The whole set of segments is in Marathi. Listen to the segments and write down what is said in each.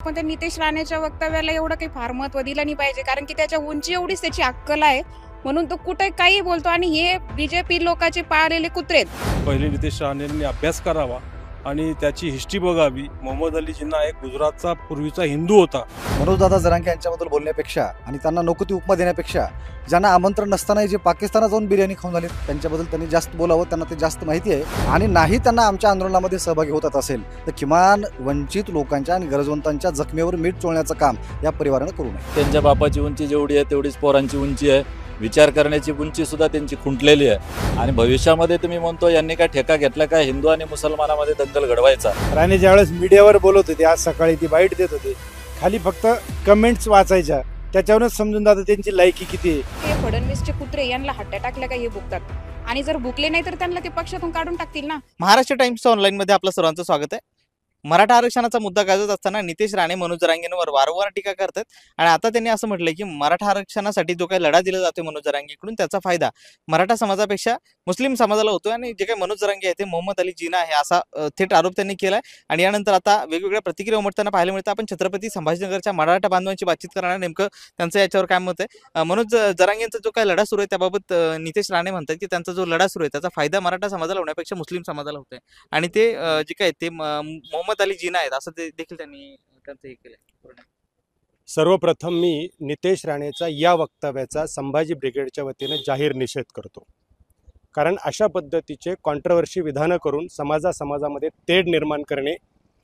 पण त्या नितेश राणेच्या वक्तव्याला एवढं काही फार महत्त्व दिलं नाही पाहिजे, कारण की त्याच्या उंची एवढीच त्याची अक्कल आहे म्हणून तो कुठे काही बोलतो. आणि हे बीजेपी लोकांचे पाळलेले कुत्रे आहेत. पहिले नितेश राणेंनी अभ्यास करावा आणि त्याची हिस्ट्री बघावी. मोहम्मद अली जिन्ना एक गुजरातचा पूर्वीचा हिंदू होता. मनोजदादा जरांगे यांच्याबद्दल बोलण्यापेक्षा आणि त्यांना नको ती उपमा देण्यापेक्षा ज्यांना आमंत्रण नसताना जे पाकिस्तानात जाऊन बिर्याणी खाऊन झाले त्यांच्याबद्दल त्यांनी जास्त बोलावं. त्यांना ते जास्त माहिती आहे. आणि नाही त्यांना आमच्या आंदोलनामध्ये सहभागी होतात असेल तर किमान वंचित लोकांच्या आणि गरजवंतांच्या जखमेवर मीठ चोळण्याचं काम या परिवारानं करू नये. त्यांच्या बापाची उंची जेवढी आहे तेवढीच पोरांची उंची आहे. विचार करण्याची उंची सुद्धा त्यांची खुंटलेली आहे. आणि भविष्यामध्ये तुम्ही म्हणतो यांनी काय ठेका घेतला काय हिंदू आणि मुसलमानामध्ये दंगल घडवायचा. राणे ज्यावेळेस मीडियावर बोलत होते आज सकाळी ती बाईट देत होते, खाली फक्त कमेंट्स वाचायच्या, त्याच्यावरूनच समजून जातं त्यांची लायकी किती आहे. हे फडणवीसचे कुत्रे यांना हट्ट्या टाकल्या का हे भुकतात, आणि जर भुकले नाही तर त्यांना ते पक्षातून काढून टाकतील ना. महाराष्ट्र टाइम्स ऑनलाईन मध्ये आपलं सर्वांचं स्वागत आहे. मराठा आरक्षणाचा मुद्दा गाजत असताना नितेश राणे मनोज जरांगेंवर वारंवार टीका करतात. आणि आता त्यांनी असं म्हटलंय की मराठा आरक्षणासाठी जो काही लढा दिला जातोय मनोज जरांगेकडून त्याचा फायदा मराठा समाजापेक्षा मुस्लिम समाजाला होतोय. आणि जे काही मनोज जरांगे आहे ते मोहम्मद अली जिना आहे असा थेट आरोप त्यांनी केलाय. आणि यानंतर आता वेगवेगळ्या प्रतिक्रिया उमटताना पाहायला मिळतं. आपण छत्रपती संभाजीनगरच्या मराठा बांधवांची बातचीत करणार, नेमकं त्यांचं याच्यावर काय मत आहे. मनोज जरांगेंचा जो काही लढा सुरू आहे त्याबाबत नितेश राणे म्हणतात की त्यांचा जो लढा सुरू आहे त्याचा फायदा मराठा समाजाला होण्यापेक्षा मुस्लिम समाजाला होतोय. आणि ते जे काय ते मोहम्मद अली जिना आहेत असं ते देखील त्यांनी त्यांचं हे केलंय. सर्वप्रथम मी नितेश राणेचा या वक्तव्याचा संभाजी ब्रिगेडच्या वतीने जाहीर निषेध करतो. कारण अशा पद्धतीचे कॉन्ट्रोवर्सी विधानं करून समाजामध्ये तेढ निर्माण करणे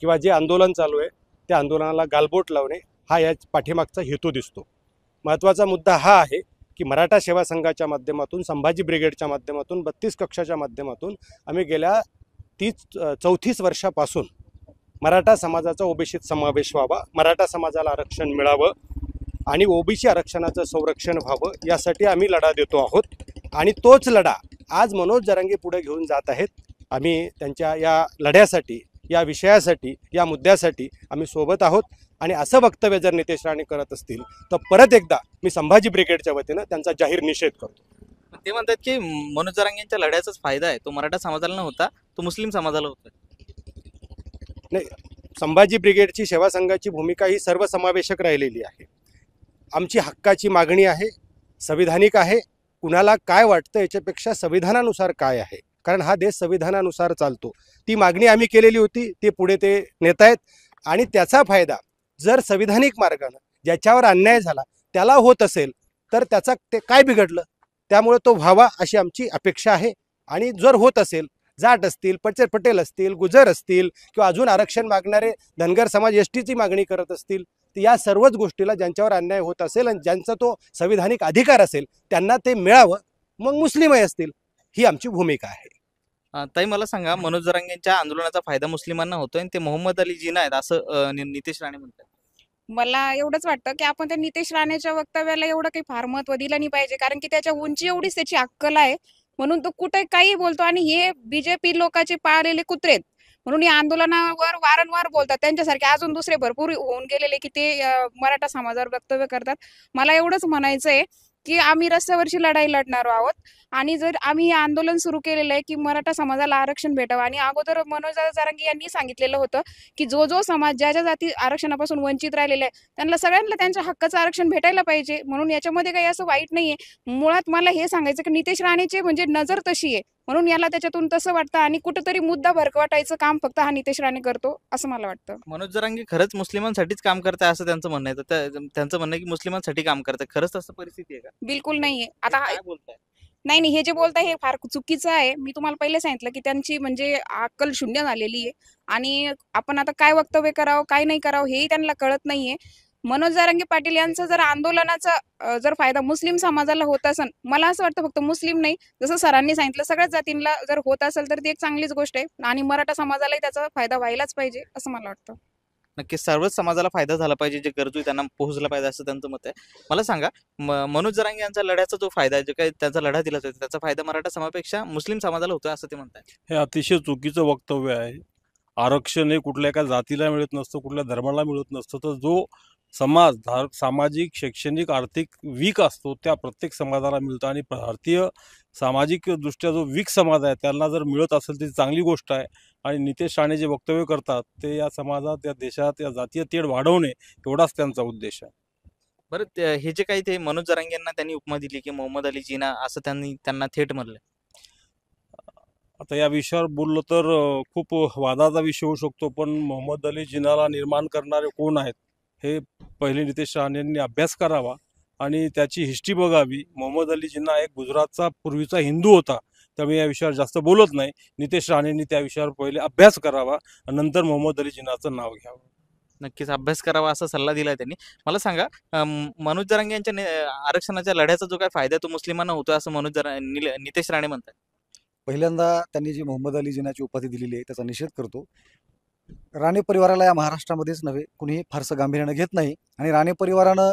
किंवा जे आंदोलन चालू आहे त्या आंदोलनाला गालबोट लावणे हा या पाठीमागचा हेतू दिसतो. महत्त्वाचा मुद्दा हा आहे की मराठा सेवा संघाच्या माध्यमातून, संभाजी ब्रिगेडच्या माध्यमातून, 32 कक्षाच्या माध्यमातून आम्ही गेल्या 34 वर्षापासून मराठा समाजाचा ओबीसीत समावेश व्हावा, मराठा समाजाला आरक्षण मिळावं आणि ओबीसी आरक्षणाचं संरक्षण व्हावं यासाठी आम्ही लढा देतो आहोत. आणि तोच लढा आज मनोज जरांगे पुढे घेऊन जात आहेत. आम्ही त्यांच्या या लढ्यासाठी, या विषयासाठी, या मुद्द्यासाठी आम्ही सोबत आहोत. आणि असं वक्तव्य जर नितेश राणे करत असतील तर परत एकदा मी संभाजी ब्रिगेडच्या वतीनं त्यांचा जाहीर निषेध करतो. ते म्हणतात की मनोज जरांगेंच्या लढ्याचाच फायदा आहे तो मराठा समाजाला न होता तो मुस्लिम समाजाला होता. नाही, संभाजी ब्रिगेडची सेवा संघाची भूमिका ही सर्वसमावेशक राहिलेली आहे. आमची हक्काची मागणी आहे, संविधानिक आहे. कुणाला काय वाटतं याच्यापेक्षा संविधानानुसार काय आहे, कारण हा देश संविधानानुसार चालतो. ती मागणी आम्ही केलेली होती, ते पुढे ते नेत आहेत. आणि त्याचा फायदा जर संविधानिक मार्गानं ज्याच्यावर अन्याय झाला त्याला होत असेल तर त्याचा ते काय बिघडलं, त्यामुळे तो व्हावा अशी आमची अपेक्षा आहे. आणि जर होत असेल, जाट असतील, पटेल असतील, गुजर असतील किंवा अजून आरक्षण मागणारे धनगर समाज एसटीची मागणी करत असतील तर या सर्वच गोष्टीला ज्यांच्यावर अन्याय होत असेल आणि ज्यांचा तो संविधानिक अधिकार असेल त्यांना ते मिळावं, मग मुस्लिमही असतील, ही आमची भूमिका आहे. ताई मला सांगा, मनोज जरांगेंच्या आंदोलनाचा फायदा मुस्लिमांना होतोय आणि ते मोहम्मद अली जिना आहेत असं नितेश राणे म्हणतात. मला एवढंच वाटतं की आपण त्या नितेश राणेच्या वक्तव्याला एवढं काही फार महत्त्व दिलं नाही पाहिजे, कारण की त्याच्या उंची एवढीच त्याची अक्कल आहे म्हणून तो कुठे काही बोलतो. आणि हे बीजेपी लोकांचे पाळलेले कुत्रे आहेत म्हणून या आंदोलनावर वारंवार बोलतात. त्यांच्यासारखे अजून दुसरे भरपूर होऊन गेलेले की ते मराठा समाजावर वक्तव्य करतात. मला एवढंच म्हणायचंय की आम्ही रस्त्यावरची लढाई लढणार आहोत. आणि जर आम्ही हे आंदोलन सुरू केलेलं आहे की मराठा समाजाला आरक्षण भेटावं, आणि अगोदर मनोज जरांगे यांनी सांगितलेलं होतं की जो समाज ज्या जाती आरक्षणापासून वंचित राहिलेला आहे त्यांना सगळ्यांना त्यांच्या हक्काचं आरक्षण भेटायला पाहिजे. म्हणून याच्यामध्ये काही असं वाईट नाहीये. मुळात मला हे सांगायचं की नितेश राणेचे म्हणजे नजर तशी आहे म्हणून याला त्याच्यातून तसं वाटतं, आणि कुठंतरी मुद्दा भरकवाटायचं काम फक्त हा नितेश राणे करतो असं मला वाटतं. मनोज जरांगे खरंच मुस्लिमांसाठीच काम करताय असं त्यांचं म्हणणं आहे. तर त्यांचं म्हणणं आहे की मुस्लिमांसाठी काम करताय, खरंच तसं परिस्थिती आहे का? बिलकुल नाहीये. आता काय बोलताय? नाही, हे जे बोलताय हे फार चुकीचं आहे. मी तुम्हाला पहिले सांगितलं की त्यांची म्हणजे अक्कल शून्य झालेली आहे. आणि आपण आता काय वक्तव्य करावं काय नाही करावं हेही त्यांना कळत नाहीये. मनोज जरांगे पाटील यांचं जर आंदोलनाचा जर फायदा मुस्लिम समाजाला होत असेल, मला असं वाटतं फक्त मुस्लिम नाही, जसं सरांनी सांगितलं सगळ्याच जातींना जर होत असेल तर ती एक चांगलीच गोष्ट आहे. आणि मराठा समाजालाही त्याचा फायदा व्हायलाच पाहिजे असं मला वाटतं. नक्कीच सर्वच समाजाला फायदा झाला पाहिजे, जे गरजू त्यांना पोहोचला पाहिजे असं त्यांचं मत आहे. मला सांगा, मनोज जरांगे यांचा लढ्याचा जो फायदा आहे, जो काही त्यांचा लढा दिला जातो त्याचा फायदा मराठा समाजापेक्षा मुस्लिम समाजाला होतोय असं ते म्हणतात. हे अतिशय चुकीचं वक्तव्य आहे. आरक्षण हे कुठल्या एका जातीला मिळत नसतं, कुठल्या धर्माला मिळत नसतं. तर जो सामाजिक शैक्षणिक आर्थिक वीक असतो त्या प्रत्येक समाजाला मिळतं आणि भारतीय सामाजिक दृष्ट्या जो वीक समाज आहे त्यांना जर मिळत असेल ती चांगली गोष्ट आहे. आणि नितेश राणे जे वक्तव्य करतात ते या समाजात या देशात या जातीय तेढ वाढवणे एवढाच त्यांचा उद्देश आहे. बरं हे जे काही ते मनोज जरांगे यांना त्यांनी उपमा दिली की मोहम्मद अली जिना असं त्यांना थेट म्हणलं. आता या विषयावर बोललो तर खूप वादाचा विषय होऊ शकतो, पण मोहम्मद अली जिनाला निर्माण करणारे कोण आहेत हे पहिले नितेश राणेंनी अभ्यास करावा आणि त्याची हिस्ट्री बघावी. मोहम्मद अली जिना एक गुजरातचा पूर्वीचा हिंदू होता, त्यामुळे या विषयावर जास्त बोलत नाही. नितेश राणेंनी त्या विषयावर पहिले अभ्यास करावा आणि नंतर मोहम्मद अली जिनाचं नाव घ्यावं. नक्कीच अभ्यास करावा असा सल्ला दिलाय त्यांनी. मला सांगा मनोज जरांगे यांच्या आरक्षणाच्या लढ्याचा जो काय फायदा तो मुस्लिमांना होतो असं नितेश राणे म्हणतात. पहिल्यांदा त्यांनी जी मोहम्मद अली जिनाची उपाधी दिलेली आहे त्याचा निषेध करतो. राणे परिवाराला या महाराष्ट्रामध्येच नव्हे कुणीही फारसं गांभीर्यानं घेत नाही आणि राणे परिवारानं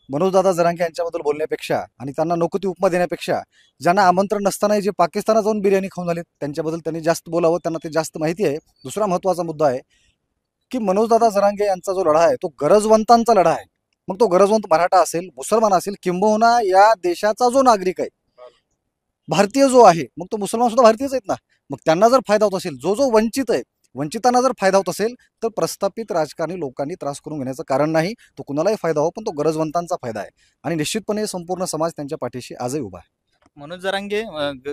मनोजदादा जरांगे यांच्याबद्दल बोलण्यापेक्षा आणि त्यांना नको ती उपमा देण्यापेक्षा ज्यांना आमंत्रण नसतानाही जे पाकिस्तानात जाऊन बिर्याणी खाऊन झालेत त्यांच्याबद्दल त्यांनी जास्त बोलावं, त्यांना ते जास्त माहिती आहे. दुसरा महत्त्वाचा मुद्दा आहे की मनोजदादा जरांगे यांचा जो लढा आहे तो गरजवंतांचा लढा आहे. मग तो गरजवंत मराठा असेल, मुसलमान असेल, किंबहुना या देशाचा जो नागरिक आहे, भारतीय जो आहे, मग तो मुसलमान सुद्धा भारतीयच आहेत ना. मग त्यांना जर फायदा होत असेल, जो वंचित आहे, वंचितांना जर फायदा होत असेल तर प्रस्थापित राजकारणी लोकांनी त्रास करून घेण्याचं कारण नाही. तो कुणालाही फायदा हो, पण तो गरजवंतांचा फायदा आहे आणि निश्चितपणे संपूर्ण समाज त्यांच्या पाठीशी आजही उभा आहे. मनोज जरांगे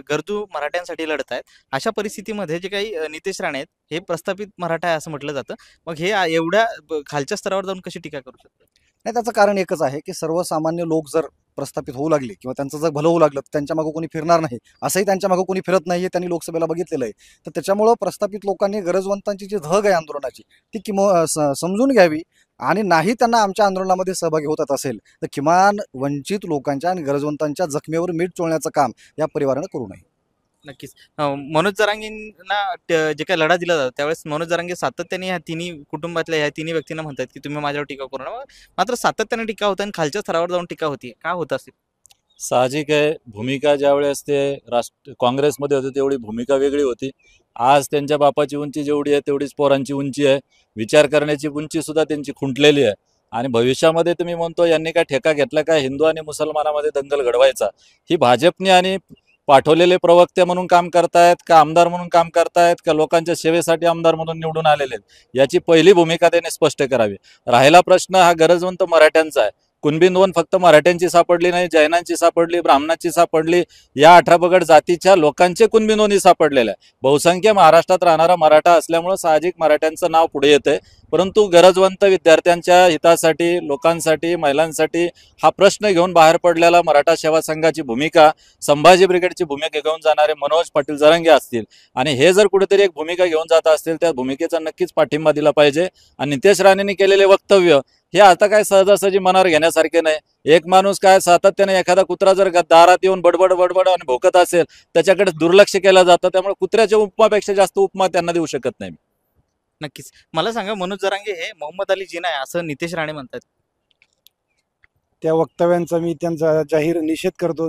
गरजू मराठ्यांसाठी लढत आहेत. अशा परिस्थितीमध्ये जे काही नितेश राणे आहेत हे प्रस्थापित मराठा आहे असं म्हटलं जातं. मग हे एवढ्या खालच्या स्तरावर जाऊन कशी टीका करू शकतात? नाही, त्याचं कारण एकच आहे की सर्वसामान्य लोक जर प्रस्थापित होऊ लागले किंवा त्यांचं जर भलं होऊ लागलं तर त्यांच्या मागं कोणी फिरणार नाही. असंही त्यांच्या मागं कोणी फिरत नाही हे त्यांनी लोकसभेला बघितलेलं आहे. तर त्याच्यामुळं प्रस्थापित लोकांनी गरजवंतांची जी धग आहे आंदोलनाची ती समजून घ्यावी आणि नाही त्यांना आमच्या आंदोलनामध्ये सहभागी होत असेल तर किमान वंचित लोकांच्या आणि गरजवंतांच्या जखमेवर मीठ चोळण्याचं काम या परिवारानं करू नये. नक्कीच. मनोज जरांगेंना जे काही लढा दिला जातो त्यावेळेस मनोज जरांगे सातत्याने ह्या तिन्ही कुटुंबातल्या ह्या तिन्ही व्यक्तींना म्हणतात की तुम्ही माझ्यावर टीका करू नका. मात्र सातत्याने टीका होते आणि खालच्या स्तरावर जाऊन टीका होती. का होत असेल? साहजिक आहे. भूमिका ज्यावेळेस ते काँग्रेसमध्ये होते तेवढी भूमिका वेगळी होती. आज त्यांच्या बापाची उंची जेवढी आहे तेवढीच पोरांची उंची आहे. विचार करण्याची उंची सुद्धा त्यांची खुंटलेली आहे. आणि भविष्यामध्ये तुम्ही म्हणतो यांनी काय ठेका घेतला काय हिंदू आणि मुसलमानामध्ये दंगल घडवायचा? ही भाजपने आणि पाठवलेले प्रवक्ते म्हणून काम करतायत का आमदार म्हणून काम करतायत का लोकांच्या सेवेसाठी आमदार म्हणून निवडून आलेले आहेत, याची पहिली भूमिका त्यांनी स्पष्ट करावी. राहिला प्रश्न हा गरजवंत मराठ्यांचा आहे. कुणबी नोंद फक्त मराठ्यांची सापडली नाही, जैनांची सापडली, ब्राह्मणांची सापडली, या 18 पगड जातीच्या लोकांचे कुणबी नोंदी सापडलेल्या आहे. बहुसंख्य महाराष्ट्रात राहणारा मराठा असल्यामुळे साहजिक मराठ्यांचं नाव पुढे येतंय. परंतु गरजवंत विद्यार्थ्यांच्या हितासाठी, लोकांसाठी, महिलांसाठी हा प्रश्न घेऊन बाहेर पडलेला मराठा सेवा संघाची भूमिका, संभाजी ब्रिगेडची भूमिका घेऊन जाणारे मनोज पाटील जरांगे असतील आणि हे जर कुठेतरी एक भूमिका घेऊन जात असतील त्या भूमिकेचा नक्कीच पाठिंबा दिला पाहिजे. आणि नितेश राणेंनी केलेले वक्तव्य हे आता काय सहजासहजी मनावर घेण्यासारखे नाही. एक माणूस काय सातत्याने एखादा कुत्रा जर दारात येऊन बडबड बडबड आणि भोकत असेल त्याच्याकडे दुर्लक्ष केलं जातं. त्यामुळे कुत्र्याच्या उपमापेक्षा जास्त उपमा त्यांना देऊ शकत नाही. नक्कीच. मला सांगा मनोज जरांगे हे मोहम्मद अली जिना आहे असं नितेश राणे म्हणतात. त्या वक्तव्यांचा मी त्यांचा जाहीर निषेध करतो.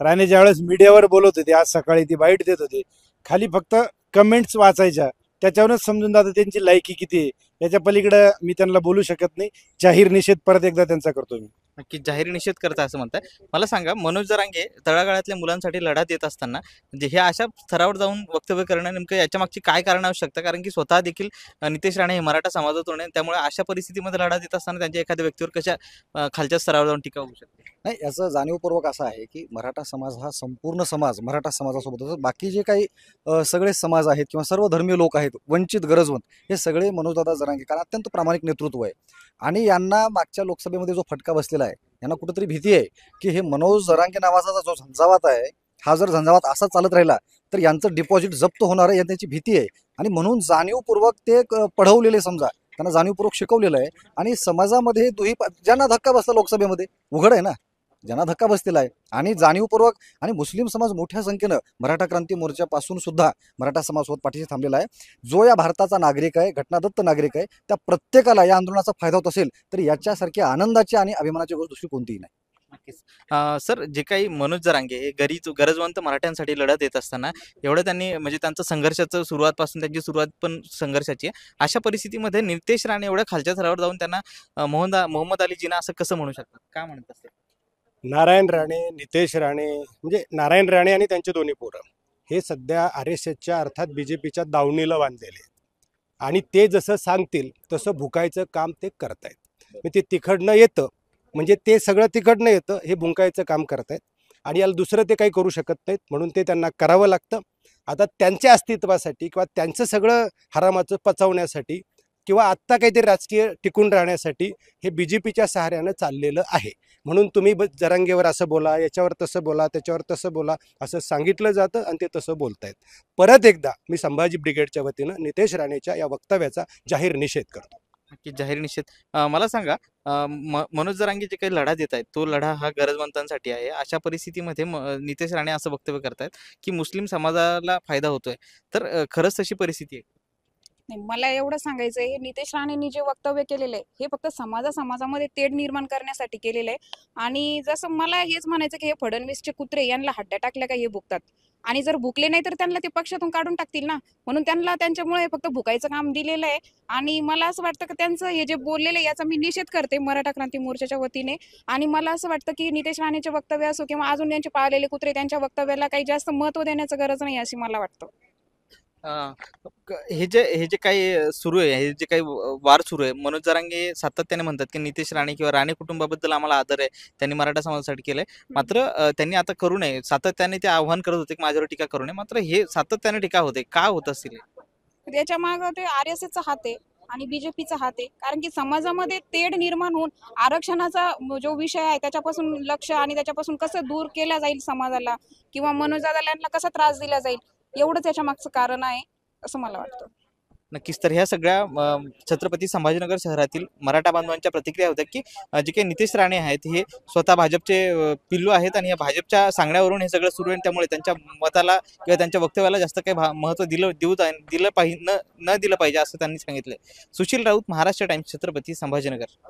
राणे ज्यावेळेस मीडियावर बोलत होते, आज सकाळी ती बाईट देत होते, खाली फक्त कमेंट्स वाचायच्या, त्याच्यावरूनच समजून जातं त्यांची लायकी किती आहे. याच्या पलीकडे मी त्यांना बोलू शकत नाही. जाहीर निषेध परत एकदा त्यांचा करतो मी. नक्की जाहीर निषेध करता असं म्हणताय. मला सांगा मनोज जरांगे तळागाळातल्या मुलांसाठी लढा देत असताना म्हणजे हे अशा स्तरावर जाऊन वक्तव्य करणं नेमकं याच्या मागची काय कारण असू शकतं? कारण की स्वतः देखील नितेश राणे हे मराठा समाजातून आहे, त्यामुळे अशा परिस्थितीमध्ये लढा देत असताना त्यांच्या एखाद्या व्यक्तीवर कशा खालच्या स्तरावर जाऊन टीका होऊ शकते? नाही, याचं जाणीवपूर्वक असं आहे की मराठा समाज हा संपूर्ण समाज मराठा समाजासोबतच बाकी जे काही सगळे समाज आहेत किंवा सर्व धर्मीय लोक आहेत, वंचित गरजवंत, हे सगळे मनोजदादा जरांगे कारण अत्यंत प्रामाणिक नेतृत्व आहे आणि यांना मागच्या लोकसभेमध्ये जो फटका बसलेला आहे यांना कुठेतरी भीती आहे की हे मनोज जरांगे नावाचा जो झंझावात आहे हा जर झंझावात असा चालत राहिला तर यांचं डिपॉझिट जप्त होणार आहे, त्यांची भीती आहे. आणि म्हणून जाणीवपूर्वक ते पढवलेले, समजा त्यांना जाणीवपूर्वक शिकवलेलं आहे आणि समाजामध्ये ज्यांना धक्का बसला लोकसभेमध्ये उघड आहे ना, ज्यांना धक्का बसलेला आहे आणि जाणीवपूर्वक आणि मुस्लिम समाज मोठ्या संख्येनं मराठा क्रांती मोर्चापासून सुद्धा मराठा समाज सोबत पाठीशी थांबलेला आहे. जो या भारताचा नागरिक आहे, घटनादत्त नागरिक आहे, त्या प्रत्येकाला या आंदोलनाचा फायदा होत असेल तर याच्यासारखी आनंदाची आणि अभिमानाची गोष्ट दुसरी कोणतीही नाही. नक्कीच. सर, जे काही मनोज जरांगे हे गरजवंत मराठ्यांसाठी लढत देत असताना एवढं त्यांनी म्हणजे त्यांचं संघर्षाचं सुरुवातपासून त्यांची सुरुवात पण संघर्षाची आहे. अशा परिस्थितीमध्ये नितेश राणे एवढ्या खालच्या थरावर जाऊन त्यांना मोहम्मद अली जिना असं कसं म्हणू शकतात? काय म्हणत असते? नारायण राणे, नितेश राणे, म्हणजे नारायण राणे आणि त्यांचे दोन्ही पोरं हे सध्या RSSच्या अर्थात BJPच्या दावणीला बांधलेले आहेत. आणि ते जसं सांगतील तसं भुकायचं काम ते करतायत. मग ते तिकडनं येतं, म्हणजे ते सगळं तिकडनं येतं, हे भुंकायचं काम करतायत. आणि याला दुसरं ते काही करू शकत नाहीत, म्हणून ते त्यांना करावं लागतं. आता त्यांच्या अस्तित्वासाठी किंवा त्यांचं सगळं हरामाचं पचवण्यासाठी किंवा आत्ता काहीतरी राजकीय टिकून राहण्यासाठी हे BJPच्या सहाऱ्यानं चाललेलं आहे. म्हणून तुम्ही जरांगेवर असं बोला, याच्यावर तसं बोला, त्याच्यावर तसं बोला असं सांगितलं जातं आणि ते तसं बोलतायत. परत एकदा मी संभाजी ब्रिगेडच्या वतीनं नितेश राणेच्या या वक्तव्याचा जाहीर निषेध करतो. नक्की जाहीर निषेध. मला सांगा, मनोज जरांगे जे काही लढा देत आहेत तो लढा हा गरजवंतांसाठी आहे. अशा परिस्थितीमध्ये नितेश राणे असं वक्तव्य करतायत की मुस्लिम समाजाला फायदा होतोय. तर खरंच तशी परिस्थिती आहे? नाही, मला एवढं सांगायचं आहे, हे नितेश राणेंनी जे वक्तव्य केलेलं आहे हे फक्त समाजामध्ये तेढ निर्माण करण्यासाठी केलेलं आहे. आणि जसं मला हेच म्हणायचं की हे फडणवीसचे कुत्रे यांना हड्ड्या टाकल्या का हे भुकतात, आणि जर भुकले नाही तर त्यांना ते पक्षातून काढून टाकतील ना. म्हणून त्यांना त्यांच्यामुळे फक्त भुकायचं काम दिलेलं आहे. आणि मला असं वाटतं की त्यांचं हे जे बोललेलं आहे याचा मी निषेध करते मराठा क्रांती मोर्चाच्या वतीने. आणि मला असं वाटतं की नितेश राणेचे वक्तव्य असो किंवा अजून त्यांचे पाळलेले कुत्रे त्यांच्या वक्तव्याला काही जास्त महत्त्व देण्याचं गरज नाही अशी मला वाटतं. हे जे काही सुरू आहे, हे जे काही वार सुरू आहे, मनोज जरांगे सातत्याने म्हणतात की नितेश राणे किंवा राणे कुटुंबाबद्दल आम्हाला आदर आहे, त्यांनी मराठा समाजासाठी केलंय. मात्र त्यांनी आता करू नये, सातत्याने ते आव्हान करत होते की माझ्यावर टीका करू नये. मात्र हे सातत्याने टीका होते, का होत असतील? त्याच्या मागं ते RSSचा हात आहे आणि BJPचा हात आहे. कारण की समाजामध्ये तेढ निर्माण होऊन आरक्षणाचा जो विषय आहे त्याच्यापासून लक्ष आणि त्याच्यापासून कसं दूर केला जाईल समाजाला किंवा मनोज दादाला यांना कसा त्रास दिला जाईल, एवढंच याच्या मागचं कारण आहे असं मला वाटतं. नक्कीच. तर ह्या सगळ्या छत्रपती संभाजीनगर शहरातील मराठा बांधवांच्या प्रतिक्रिया होत्या की जे काही नितेश राणे आहेत हे स्वतः भाजपचे पिल्लू आहेत आणि या भाजपच्या सांगण्यावरून हे सगळं सुरू आहे. त्यामुळे त्यांच्या मताला किंवा त्यांच्या वक्तव्याला जास्त काही महत्त्व दिलं पाहिजे न दिलं पाहिजे असं त्यांनी सांगितलंय. सुशील राऊत, महाराष्ट्र टाइम्स, छत्रपती संभाजीनगर.